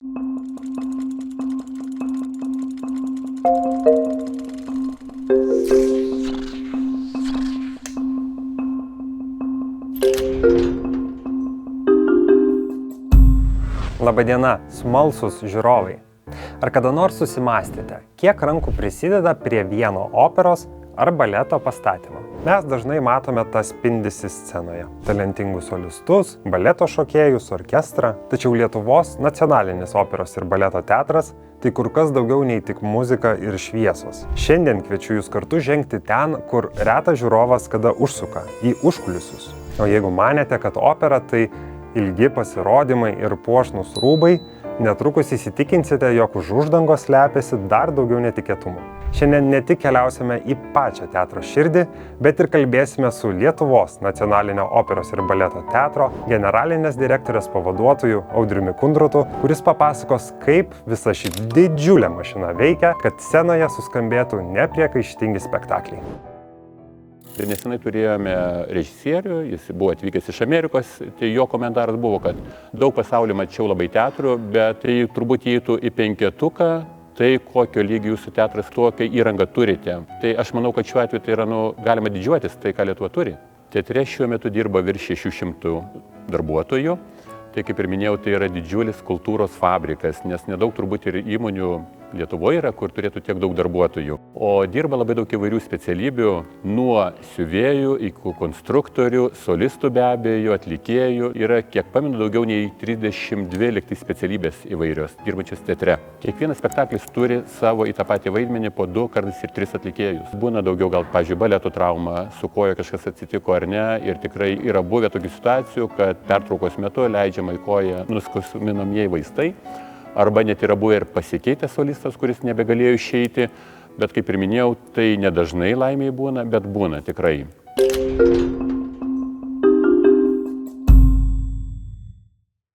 Labadiena, smalsūs žiūrovai. Ar kada nors susimąstėte, kiek rankų prisideda prie vieno operos ar baleto pastatymo? Mes dažnai matome tas spindesį scenoje. Talentingus solistus, baleto šokėjus, orkestrą. Tačiau Lietuvos nacionalinis operos ir baleto teatras tai kur kas daugiau nei tik muzika ir šviesos. Šiandien kviečiu jūs kartu žengti ten, kur retas žiūrovas kada užsuka, į užkulisius. O jeigu manėte, kad opera tai ilgi pasirodymai ir puošnūs rūbai, netrukus įsitikinsite, jog už uždangos slepiasi dar daugiau netikėtumų. Šiandien ne tik keliausime į pačią teatro širdį, bet ir kalbėsime su Lietuvos nacionalinio operos ir baleto teatro generalinės direktorės pavaduotoju Audriumi Kundrotu, kuris papasakos, kaip visa ši didžiulė mašina veikia, kad scenoje suskambėtų nepriekaištingi spektakliai. Ir nesenai turėjome režisierių, jis buvo atvykęs iš Amerikos, tai jo komentaras buvo, kad daug pasaulio mačiau labai teatrų, bet tai turbūt įeitų į penketuką, tai kokio lygio jūsų teatras, tokią įrangą turite. Tai aš manau, kad šiuo atveju tai yra, galima didžiuotis tai, ką Lietuva turi. Teatre šiuo metu dirba virš 600 darbuotojų. Tai kaip ir minėjau, tai yra didžiulis kultūros fabrikas, nes nedaug turbūt ir įmonių Lietuvoje yra, kur turėtų tiek daug darbuotojų. O dirba labai daug įvairių specialybių, nuo siuvėjų iki konstruktorių, solistų be abejo, atlikėjų. Yra, kiek pamenu, daugiau nei 32 liktai specialybės įvairios, dirbančios teatre. Kiekvienas spektaklis turi savo į tą patį vaidmenį po 2, kartais ir 3 atlikėjus. Būna daugiau gal, pavyzdžiui, baleto trauma, su koja kažkas atsitiko ar ne, ir tikrai yra buvę tokių situacijų, kad pertraukos metu leidžiama į koją nuskausminamieji vaistai. Arba net yra buvę ir pasikeitęs solistas, kuris nebegalėjo išeiti, bet kaip ir minėjau, tai nedažnai laimiai būna, bet būna tikrai.